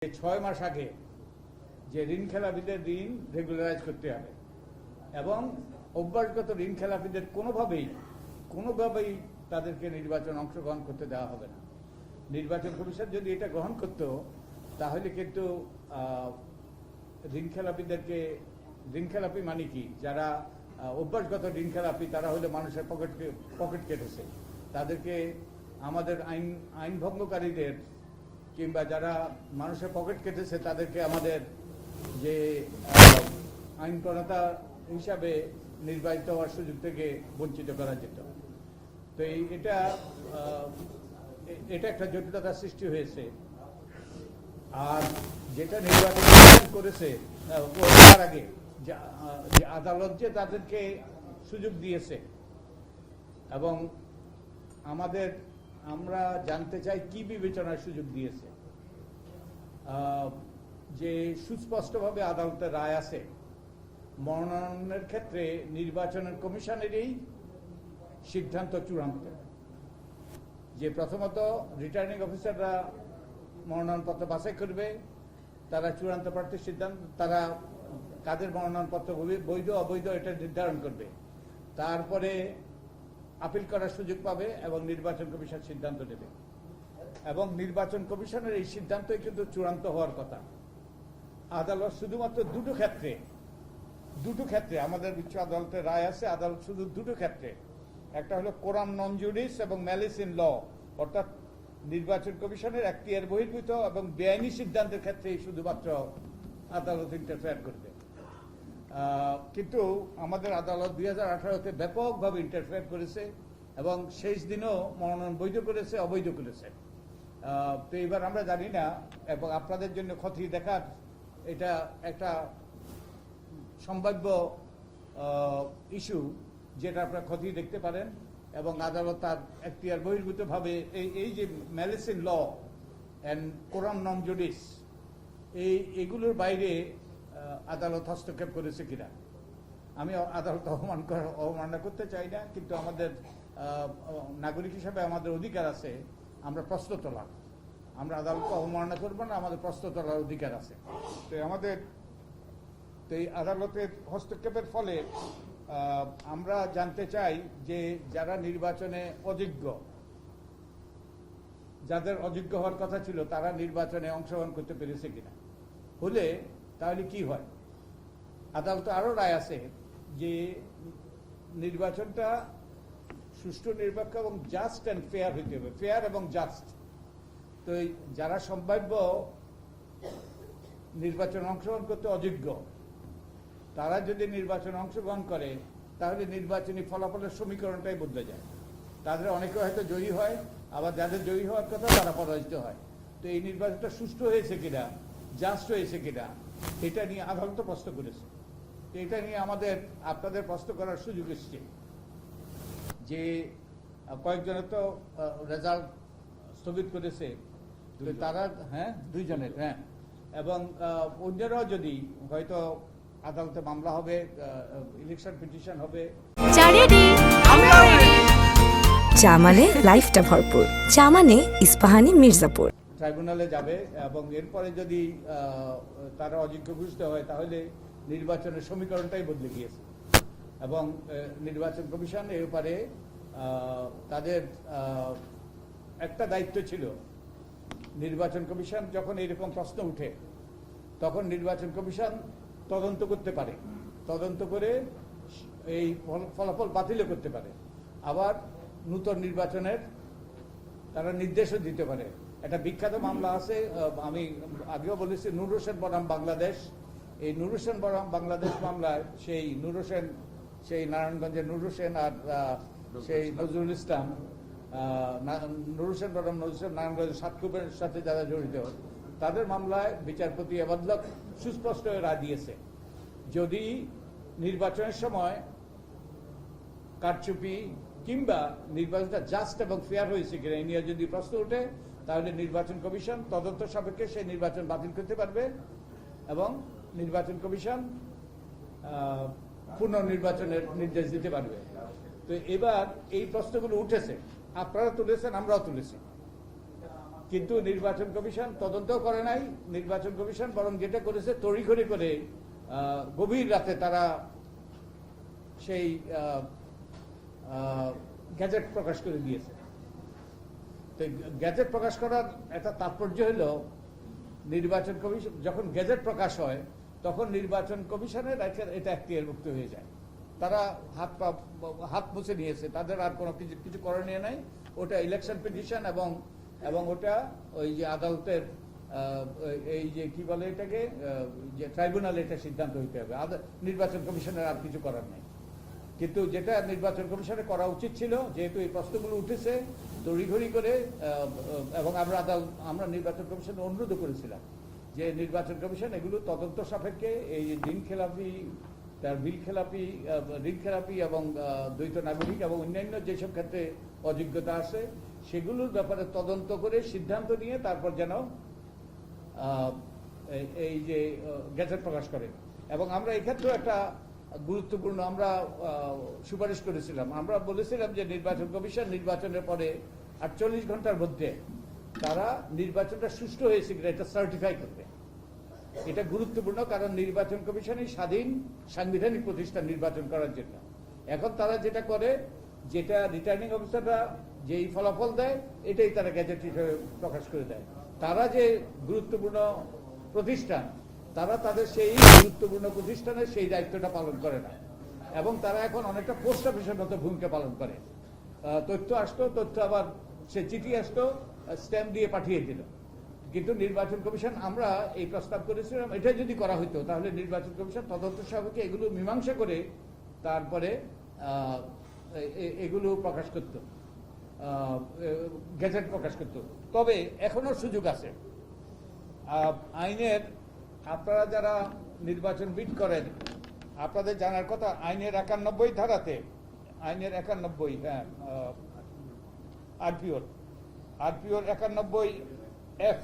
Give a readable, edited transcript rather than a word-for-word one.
6 মাস আগে যে ঋণ খেলাপিদের ঋণ রেগুলারাইজ করতে হবে এবং অভ্যাসগত ঋণ খেলাপিদের কোনোভাবেই তাদেরকে নির্বাচন অংশগ্রহণ করতে দেওয়া হবে না। নির্বাচন কমিশন যদি এটা গ্রহণ করত তাহলে কিন্তু ঋণ খেলাপি মানে কি, যারা অভ্যাসগত ঋণ খেলাপি তারা হলে মানুষের পকেট কেটেছে, তাদেরকে আমাদের আইন ভঙ্গকারীদের কিংবা যারা মানুষের পকেট কেটেছে তাদেরকে আমাদের যে আইন প্রণেতা হিসাবে নির্বাচিত হওয়ার সুযোগ থেকে বঞ্চিত করা যেত। তো এটা একটা জটিলতার সৃষ্টি হয়েছে। আর যেটা নির্বাচন করেছে তার আগে যে আদালত যে তাদেরকে সুযোগ দিয়েছে এবং আমরা জানতে চাই কি বিবেচনার সুযোগ দিয়েছে। যে সুস্পষ্টভাবে আদালতের রায় আছে মনোনয়নের ক্ষেত্রে নির্বাচনের কমিশনেরই সিদ্ধান্ত চূড়ান্ত। যে প্রথমত রিটার্নিং অফিসাররা মনোনয়নপত্র বাছাই করবে, তারা চূড়ান্ত প্রার্থীর সিদ্ধান্ত, তারা কাদের মনোনয়নপত্র বৈধ অবৈধ এটা নির্ধারণ করবে, তারপরে আপিল করার সুযোগ পাবে এবং নির্বাচন কমিশন সিদ্ধান্ত নেবে। এবং নির্বাচন কমিশনের এই সিদ্ধান্তই কিন্তু চূড়ান্ত হওয়ার কথা। আদালত শুধুমাত্র দুটো ক্ষেত্রে আমাদের উচ্চ আদালতের রায় আছে, আদালত শুধু দুটো ক্ষেত্রে, একটা হলো কোরাম নন জুডিস এবং ম্যালিস ইন ল, অর্থাৎ নির্বাচন কমিশনের এখতিয়ার বহির্ভূত এবং বেআইনি সিদ্ধান্তের ক্ষেত্রেই শুধুমাত্র আদালত ইন্টারফেয়ার করবে। কিন্তু আমাদের আদালত 2018-তে ব্যাপকভাবে ইন্টারফেয়ার করেছে এবং শেষ দিনও মনোনয়ন বৈধ করেছে, অবৈধ করেছে। তো এবার আমরা জানি না, এবং আপনাদের জন্য খতিয়ে দেখার এটা একটা সম্ভাব্য ইস্যু যেটা আপনারা খতিয়ে দেখতে পারেন। এবং আদালত তার এখতিয়ার বহির্ভূতভাবে এই যে malice in law and coram non judice এগুলোর বাইরে আদালত হস্তক্ষেপ করেছে কিনা। আমি আদালত অবমাননা করতে চাই না, কিন্তু আমাদের নাগরিক হিসাবে আমাদের অধিকার আছে আমরা প্রশ্ন তোলা। আমরা আদালতকে অবমাননা করবো না, আমাদের প্রশ্ন তোলার অধিকার আছে। তো এই আদালতের হস্তক্ষেপের ফলে আমরা জানতে চাই যে যারা নির্বাচনে যাদের অযোগ্য হওয়ার কথা ছিল তারা নির্বাচনে অংশগ্রহণ করতে পেরেছে কিনা। হলে তাহলে কি হয়। আদালতে আরো রায় আছে যে নির্বাচনটা সুষ্ঠু, নিরপেক্ষ এবং জাস্ট অ্যান্ড ফেয়ার হইতে হবে, ফেয়ার এবং জাস্ট। তো যারা সম্ভাব্য নির্বাচনে অংশগ্রহণ করতে অযোগ্য তারা যদি নির্বাচনে অংশগ্রহণ করে তাহলে নির্বাচনী ফলাফলের সমীকরণটাই বদলে যায়। তাদের অনেকে হয়তো জয়ী হয়, আবার যাদের জয়ী হওয়ার কথা তারা পরাজিত হয়। তো এই নির্বাচনটা সুষ্ঠু হয়েছে কিনা, জাস্ট হয়েছে কিনা, এটা নিয়ে আদালত প্রশ্ন করেছে। এটা নিয়ে আপনাদের প্রশ্ন করার সুযোগ এসছে যে কয়েকজনের তো রেজাল্ট স্থগিত করেছে, তারা দুইজনের এবং অন্যরাও যদি হয়তো আদালতে মামলা হবে, ইলেকশন পিটিশন হবে। চা মানে লাইফটা ভরপুর, চা মানে ইস্পাহানি মির্জাপুর। ট্রাইব্যুনালে যাবে এবং এরপরে যদি তারা অযোগ্য ঘোষিত হয় তাহলে নির্বাচনের সমীকরণটাই বদলে গিয়েছে। এবং নির্বাচন কমিশন এর উপরে তাদের একটা দায়িত্ব ছিল। নির্বাচন কমিশন যখন এরকম প্রশ্ন উঠে তখন নির্বাচন কমিশন তদন্ত করতে পারে, তদন্ত করে এই ফলাফল বাতিল করতে পারে, আবার নূতন নির্বাচনের তারা নির্দেশও দিতে পারে। একটা বিখ্যাত মামলা আছে, আমি আগেও বলেছি, নূর হোসেন বনাম বাংলাদেশ। এই নূর হোসেন বনাম বাংলাদেশ মামলায় সেই নারায়ণগঞ্জের নূর হোসেন আর সেই নজরুল ইসলাম, নূর হোসেন বনাম নজরুল ইসলাম নারায়ণগঞ্জের সাতকুপের সাথে যারা জড়িত, তাদের মামলায় বিচারপতি আবাদলক সুস্পষ্ট রায় দিয়েছে যদি নির্বাচনের সময় কারচুপি কিংবা নির্বাচনটা জাস্ট এবং ফেয়ার হয়েছে কিনা এই নিয়ে যদি প্রশ্ন ওঠে তাহলে নির্বাচন কমিশন তদন্ত সাপেক্ষে সেই নির্বাচন বাতিল করতে পারবে এবং নির্বাচন কমিশন পুনর্নির্বাচনের নির্দেশ দিতে পারবে। তো এবার এই প্রশ্নগুলো উঠেছে, আপনারা তুলেছেন, আমরাও তুলেছি। কিন্তু নির্বাচন কমিশন তদন্ত করে নাই। নির্বাচন কমিশন বরং যেটা করেছে তড়িঘড়ি করে গভীর রাতে তারা সেই গ্যাজেট প্রকাশ করে দিয়েছে। তো গ্যাজেট প্রকাশ করার একটা তাৎপর্য হলো নির্বাচন কমিশন যখন গ্যাজেট প্রকাশ হয় তখন নির্বাচন কমিশনের এটা এখতিয়ারভুক্ত হয়ে যায়। তারা হাত মুছে নিয়েছে, তাদের আর কোনো কিছু করণীয় নাই। ওটা ইলেকশন পিটিশন এবং ওটা ওই যে আদালতের এই যে কি বলে এটাকে যে ট্রাইব্যুনাল এটা সিদ্ধান্ত হইতে হবে, নির্বাচন কমিশনের আর কিছু করার নেই। কিন্তু যেটা নির্বাচন কমিশনের করা উচিত ছিল, যেহেতু এই প্রশ্নগুলো উঠেছে তড়িঘড়ি করে, এবং আমরা নির্বাচন কমিশনে অনুরোধ করেছিলাম যে নির্বাচন কমিশন এগুলো তদন্ত সাপেক্ষে এই ঋণ খেলাপি, তার বিল খেলাপি, ঋণ খেলাপি এবং দ্বৈত নাগরিক এবং অন্যান্য যেসব ক্ষেত্রে অযোগ্যতা আছে সেগুলোর ব্যাপারে তদন্ত করে সিদ্ধান্ত নিয়ে তারপর যেন এই যে গেজেট প্রকাশ করে। এবং আমরা এক্ষেত্রেও একটা গুরুত্বপূর্ণ আমরা সুপারিশ করেছিলাম। আমরা বলেছিলাম যে নির্বাচন কমিশন নির্বাচনের পরে 48 ঘন্টার মধ্যে তারা নির্বাচনটা সুষ্ঠু হয়েছে কিনা এটা সার্টিফাই করবে। এটা গুরুত্বপূর্ণ, কারণ নির্বাচন কমিশনই স্বাধীন সাংবিধানিক প্রতিষ্ঠান নির্বাচন করার জন্য। এখন তারা যেটা করে, যেটা রিটার্নিং অফিসাররা যেই ফলাফল দেয় এটাই তারা গ্যাজেট হিসেবে প্রকাশ করে দেয়। তারা যে গুরুত্বপূর্ণ প্রতিষ্ঠান, তারা তাদের সেই গুরুত্বপূর্ণ প্রতিষ্ঠানের সেই দায়িত্বটা পালন করে না, এবং তারা এখন অনেকটা পোস্ট অফিসের মতো ভূমিকা পালন করে। তথ্য আসতো, তথ্য আবার সে চিঠি আসতো, স্ট্যাম্প দিয়ে পাঠিয়ে দিল। কিন্তু নির্বাচন কমিশন, আমরা এই প্রস্তাব করেছিলাম এটা যদি করা হইতো তাহলে নির্বাচন কমিশন তদন্ত সাপেক্ষে এগুলো মীমাংসা করে তারপরে এগুলো প্রকাশ করত, গেজেট প্রকাশ করত। তবে এখনো সুযোগ আছে। আইনের, আপনারা যারা নির্বাচন বিট করেন আপনাদের জানার কথা, আইনের 91 ধারাতে, আইনের 91, হ্যাঁ, আরপিওর 91F